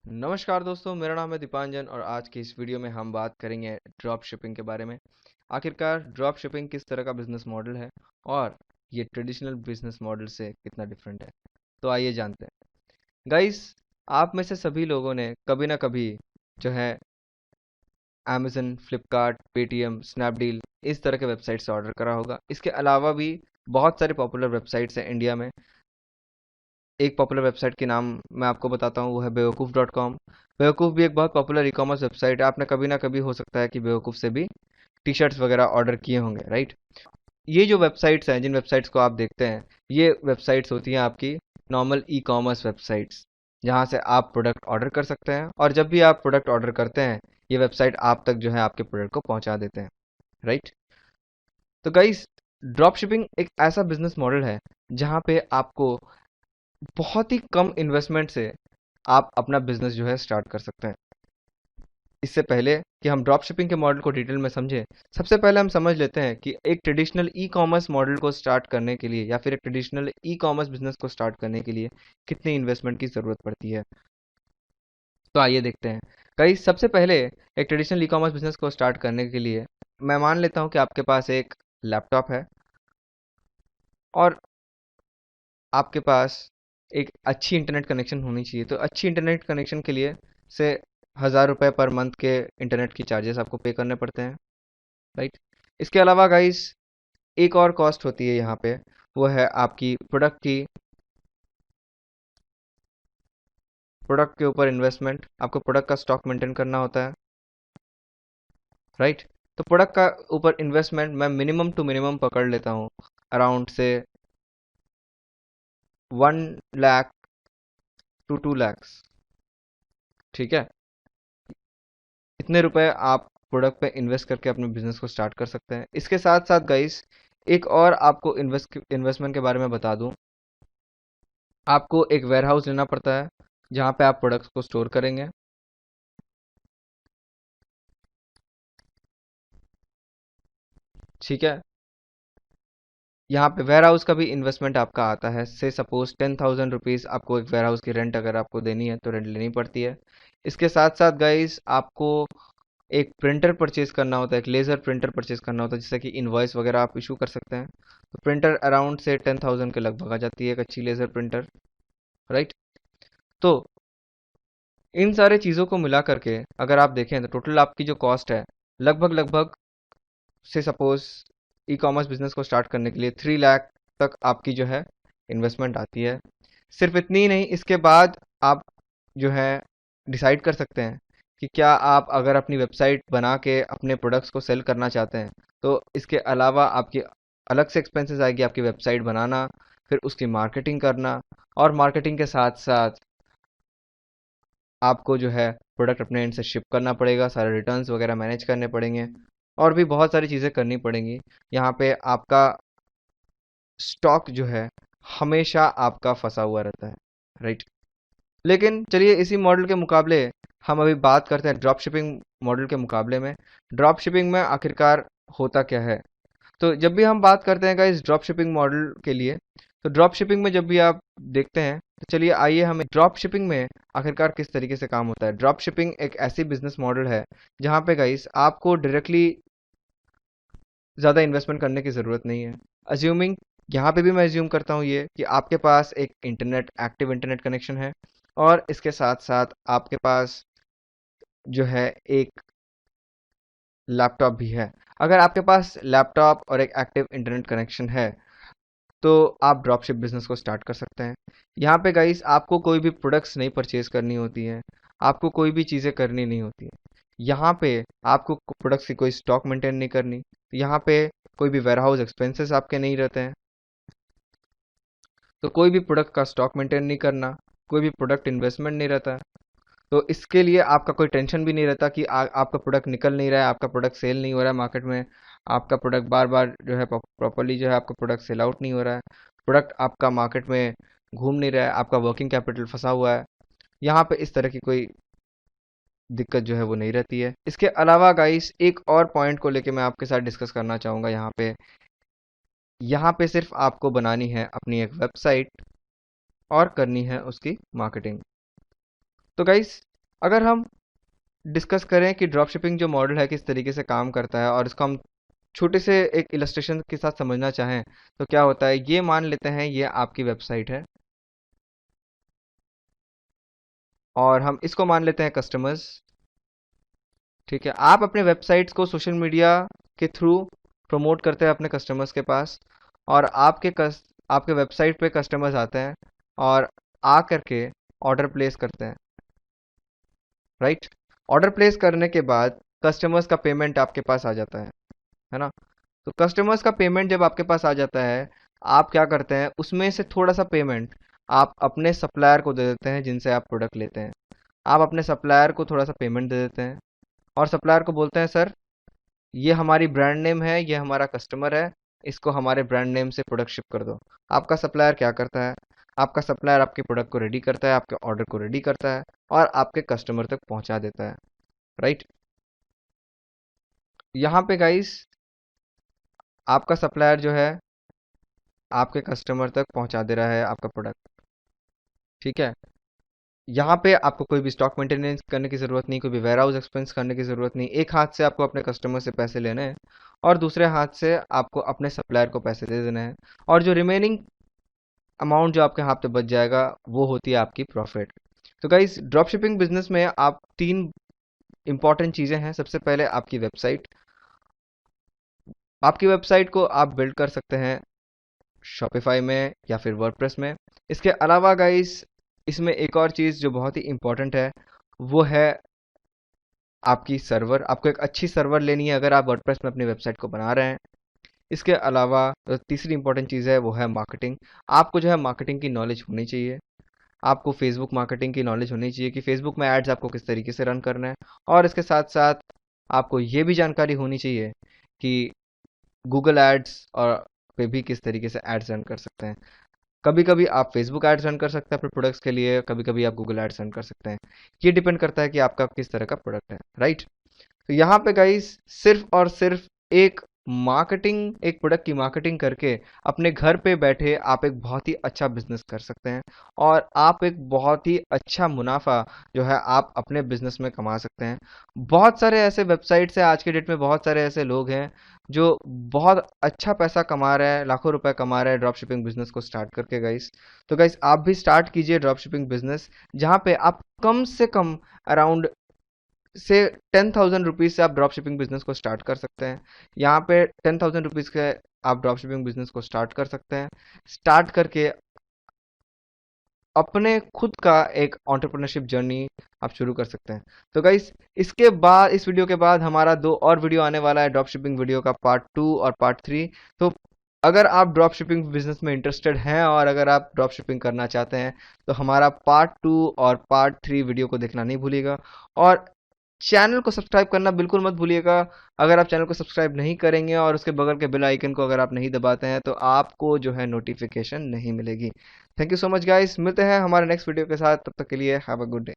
नमस्कार दोस्तों, मेरा नाम है दीपांजन और आज की इस वीडियो में हम बात करेंगे ड्रॉप शिपिंग के बारे में। आखिरकार ड्रॉप शिपिंग किस तरह का बिजनेस मॉडल है और ये ट्रेडिशनल बिजनेस मॉडल से कितना डिफरेंट है। तो आइए जानते हैं। गाइस, आप में से सभी लोगों ने कभी ना कभी जो है अमेजन, फ्लिपकार्ट, पेटीएम, स्नैपडील इस तरह के वेबसाइट से ऑर्डर करा होगा। इसके अलावा भी बहुत सारे पॉपुलर वेबसाइट्स हैं इंडिया में। एक पॉपुलर वेबसाइट के नाम मैं आपको बताता हूँ, वो है बेवकूफ़ डॉट कॉम। बेवकूफ़ भी एक बहुत पॉपुलर ई कॉमर्स वेबसाइट है। आपने कभी ना कभी हो सकता है कि बेवकूफ़ से भी टी शर्ट्स वगैरह ऑर्डर किए होंगे, राइट। ये जो वेबसाइट्स हैं, जिन वेबसाइट्स को आप देखते हैं, ये वेबसाइट्स होती हैं आपकी नॉर्मल ई कॉमर्स वेबसाइट्स, जहाँ से आप प्रोडक्ट ऑर्डर कर सकते हैं। और जब भी आप प्रोडक्ट ऑर्डर करते हैं, ये वेबसाइट आप तक जो है आपके प्रोडक्ट को पहुँचा देते हैं, राइट। तो गाइस, ड्रॉप शिपिंग एक ऐसा बिजनेस मॉडल है जहाँ पे आपको बहुत ही कम इन्वेस्टमेंट से आप अपना बिजनेस जो है स्टार्ट कर सकते हैं। इससे पहले कि हम ड्रॉप शिपिंग के मॉडल को डिटेल में समझें, सबसे पहले हम समझ लेते हैं कि एक ट्रेडिशनल ई कॉमर्स मॉडल को स्टार्ट करने के लिए या फिर एक ट्रेडिशनल ई कॉमर्स बिजनेस को स्टार्ट करने के लिए कितनी इन्वेस्टमेंट की ज़रूरत पड़ती है। तो आइए देखते हैं। कई सबसे पहले एक ट्रेडिशनल ई कॉमर्स बिजनेस को स्टार्ट करने के लिए मैं मान लेता हूं कि आपके पास एक लैपटॉप है और आपके पास एक अच्छी इंटरनेट कनेक्शन होनी चाहिए। तो अच्छी इंटरनेट कनेक्शन के लिए से 1000 रुपये पर मंथ के इंटरनेट की चार्जेस आपको पे करने पड़ते हैं, राइट। इसके अलावा गाइस, एक और कॉस्ट होती है यहाँ पे, वो है आपकी प्रोडक्ट के ऊपर इन्वेस्टमेंट। आपको प्रोडक्ट का स्टॉक मेंटेन करना होता है, राइट। तो प्रोडक्ट का ऊपर इन्वेस्टमेंट मैं मिनिमम टू मिनिमम पकड़ लेता हूँ, अराउंड से 1 लाख टू 2 लाख, ठीक है। इतने रुपए आप प्रोडक्ट पे इन्वेस्ट करके अपने बिजनेस को स्टार्ट कर सकते हैं। इसके साथ साथ गाइस, एक और आपको इन्वेस्टमेंट के बारे में बता दूं। आपको एक वेयर हाउस लेना पड़ता है जहाँ पे आप प्रोडक्ट्स को स्टोर करेंगे, ठीक है। यहाँ पे वेयर हाउस का भी इन्वेस्टमेंट आपका आता है। से सपोज 10,000 रुपीज़ आपको एक वेयर हाउस की रेंट अगर आपको देनी है तो रेंट लेनी पड़ती है। इसके साथ साथ गाइस, आपको एक प्रिंटर परचेज करना होता है, एक लेज़र प्रिंटर परचेज करना होता है, जिससे कि इनवॉइस वगैरह आप इशू कर सकते हैं। तो प्रिंटर अराउंड से 10,000 के लगभग आ जाती है, एक अच्छी लेज़र प्रिंटर, राइट। तो इन सारे चीज़ों को मिला करके अगर आप देखें तो टोटल आपकी जो कॉस्ट है, लगभग लगभग से सपोज ई कॉमर्स बिजनेस को स्टार्ट करने के लिए 3 लाख तक आपकी जो है इन्वेस्टमेंट आती है। सिर्फ इतनी ही नहीं, इसके बाद आप जो है डिसाइड कर सकते हैं कि क्या आप अगर अपनी वेबसाइट बना के अपने प्रोडक्ट्स को सेल करना चाहते हैं, तो इसके अलावा आपकी अलग से एक्सपेंसेस आएगी, आपकी वेबसाइट बनाना, फिर उसकी मार्केटिंग करना, और मार्केटिंग के साथ साथ आपको जो है प्रोडक्ट अपने एंड से शिप करना पड़ेगा, सारे रिटर्न्स वगैरह मैनेज करने पड़ेंगे, और भी बहुत सारी चीज़ें करनी पड़ेंगी। यहाँ पे आपका स्टॉक जो है हमेशा आपका फंसा हुआ रहता है, राइट। लेकिन चलिए, इसी मॉडल के मुकाबले हम अभी बात करते हैं ड्रॉप शिपिंग मॉडल के मुकाबले में। ड्रॉप शिपिंग में आखिरकार होता क्या है। तो जब भी हम बात करते हैं इस ड्रॉप शिपिंग मॉडल के लिए, तो ड्रॉप शिपिंग में जब भी आप देखते हैं, तो चलिए आइए हमें ड्रॉप शिपिंग में आखिरकार किस तरीके से काम होता है। ड्रॉप शिपिंग एक ऐसी बिजनेस मॉडल है जहाँ पे गाइस आपको डायरेक्टली ज़्यादा इन्वेस्टमेंट करने की ज़रूरत नहीं है। अज्यूमिंग, यहाँ पे भी मैं अज्यूम करता हूँ ये कि आपके पास एक एक्टिव इंटरनेट कनेक्शन है, और इसके साथ साथ आपके पास जो है एक लैपटॉप भी है। अगर आपके पास लैपटॉप और एक एक्टिव इंटरनेट कनेक्शन है, तो आप ड्रॉपशिप बिजनेस को स्टार्ट कर सकते हैं। यहाँ पे गाइस आपको कोई भी प्रोडक्ट्स नहीं परचेज करनी होती है, आपको कोई भी चीज़ें करनी नहीं होती है। यहाँ पे आपको प्रोडक्ट्स की कोई स्टॉक मेंटेन नहीं करनी, यहाँ पे कोई भी वेयरहाउस एक्सपेंसेस आपके नहीं रहते हैं। तो कोई भी प्रोडक्ट का स्टॉक मेंटेन नहीं करना, कोई भी प्रोडक्ट इन्वेस्टमेंट नहीं रहता है। तो इसके लिए आपका कोई टेंशन भी नहीं रहता कि आपका प्रोडक्ट निकल नहीं रहा है, आपका प्रोडक्ट सेल नहीं हो रहा है मार्केट में, आपका प्रोडक्ट बार बार जो है प्रॉपरली जो है आपका प्रोडक्ट सेल आउट नहीं हो रहा है, प्रोडक्ट आपका मार्केट में घूम नहीं रहा है, आपका वर्किंग कैपिटल फंसा हुआ है। यहाँ पे इस तरह की कोई दिक्कत जो है वो नहीं रहती है। इसके अलावा गाइस, एक और पॉइंट को लेके मैं आपके साथ डिस्कस करना चाहूँगा। यहाँ पे सिर्फ आपको बनानी है अपनी एक वेबसाइट और करनी है उसकी मार्केटिंग। तो गाइस, अगर हम डिस्कस करें कि ड्रॉप शिपिंग जो मॉडल है किस तरीके से काम करता है और इसको हम छोटे से एक इलस्ट्रेशन के साथ समझना चाहें तो क्या होता है, ये मान लेते हैं ये आपकी वेबसाइट है और हम इसको मान लेते हैं कस्टमर्स। ठीक है, आप अपने वेबसाइट्स को सोशल मीडिया के थ्रू प्रमोट करते हैं अपने कस्टमर्स के पास और आपके वेबसाइट पे कस्टमर्स आते हैं और आ करके ऑर्डर प्लेस करते हैं, राइट। ऑर्डर प्लेस करने के बाद कस्टमर्स का पेमेंट आपके पास आ जाता है ना। तो कस्टमर्स का पेमेंट जब आपके पास आ जाता है, आप क्या करते हैं, उसमें से थोड़ा सा पेमेंट आप अपने सप्लायर को दे देते हैं जिनसे आप प्रोडक्ट लेते हैं। आप अपने सप्लायर को थोड़ा सा पेमेंट दे देते हैं और सप्लायर को बोलते हैं सर ये हमारी ब्रांड नेम है, ये हमारा कस्टमर है, इसको हमारे ब्रांड नेम से प्रोडक्ट शिप कर दो। आपका सप्लायर क्या करता है, आपका सप्लायर आपके प्रोडक्ट को रेडी करता है, आपके ऑर्डर को रेडी करता है और आपके कस्टमर तक पहुंचा देता है, राइट। यहाँ पे गाइस आपका सप्लायर जो है आपके कस्टमर तक पहुंचा दे रहा है आपका प्रोडक्ट, ठीक है। यहाँ पे आपको कोई भी स्टॉक मेंटेनेंस करने की ज़रूरत नहीं, कोई भी वेयर हाउस एक्सपेंस करने की ज़रूरत नहीं। एक हाथ से आपको अपने कस्टमर से पैसे लेने हैं और दूसरे हाथ से आपको अपने सप्लायर को पैसे दे देने हैं और जो रिमेनिंग अमाउंट जो आपके हाथ पे बच जाएगा वो होती है आपकी प्रॉफिट। तो गाइस ड्रॉप शिपिंग बिजनेस में आप तीन इंपॉर्टेंट चीज़ें हैं। सबसे पहले आपकी वेबसाइट, आपकी वेबसाइट को आप बिल्ड कर सकते हैं शॉपिफाई में या फिर वर्डप्रेस में। इसके अलावा गाइस इसमें एक और चीज़ जो बहुत ही इंपॉर्टेंट है वो है आपकी सर्वर। आपको एक अच्छी सर्वर लेनी है अगर आप वर्डप्रेस में अपनी वेबसाइट को बना रहे हैं। इसके अलावा तीसरी इंपॉर्टेंट चीज़ है वो है मार्केटिंग। आपको जो है मार्केटिंग की नॉलेज होनी चाहिए। आपको फेसबुक मार्केटिंग की नॉलेज होनी चाहिए कि फेसबुक में एड्स आपको किस तरीके से रन करना है और इसके साथ साथ आपको ये भी जानकारी होनी चाहिए कि गूगल एड्स और पे भी किस तरीके से एड्स रन कर सकते हैं। कभी कभी आप फेसबुक एड्स रन कर सकते हैं अपने प्रोडक्ट्स के लिए, कभी कभी आप गूगल एड्स रन कर सकते हैं। ये डिपेंड करता है कि आपका किस तरह का प्रोडक्ट है, राइट। तो यहाँ पे गाइस सिर्फ और सिर्फ एक प्रोडक्ट की मार्केटिंग करके अपने घर पे बैठे आप एक बहुत ही अच्छा बिजनेस कर सकते हैं और आप एक बहुत ही अच्छा मुनाफा जो है आप अपने बिजनेस में कमा सकते हैं। बहुत सारे ऐसे वेबसाइट्स हैं आज के डेट में, बहुत सारे ऐसे लोग हैं जो बहुत अच्छा पैसा कमा रहे हैं, लाखों रुपए कमा रहे हैं ड्रॉप शिपिंग बिजनेस को स्टार्ट करके गाइस। तो गाइस आप भी स्टार्ट कीजिए ड्रॉप शिपिंग बिजनेस, जहाँ पे आप कम से कम अराउंड से 10,000 रुपीज़ से आप ड्रॉप शिपिंग बिजनेस को स्टार्ट कर सकते हैं। यहाँ पे 10,000 रुपीज़ के आप ड्रॉप शिपिंग बिजनेस को स्टार्ट कर सकते हैं। स्टार्ट करके अपने खुद का एक एंटरप्रेन्योरशिप जर्नी आप शुरू कर सकते हैं। तो गाइस इसके बाद, इस वीडियो के बाद हमारा दो और वीडियो आने वाला है ड्रॉप शिपिंग वीडियो का, पार्ट 2 और पार्ट 3। तो अगर आप ड्रॉप शिपिंग बिजनेस में इंटरेस्टेड हैं और अगर आप ड्रॉप शिपिंग करना चाहते हैं तो हमारा पार्ट 2 और पार्ट 3 वीडियो को देखना नहीं भूलिएगा और चैनल को सब्सक्राइब करना बिल्कुल मत भूलिएगा। अगर आप चैनल को सब्सक्राइब नहीं करेंगे और उसके बगल के बेल आइकन को अगर आप नहीं दबाते हैं तो आपको जो है नोटिफिकेशन नहीं मिलेगी। Thank you so much guys, मिलते हैं हमारे नेक्स्ट वीडियो के साथ, तब तक के लिए हैव अ गुड डे।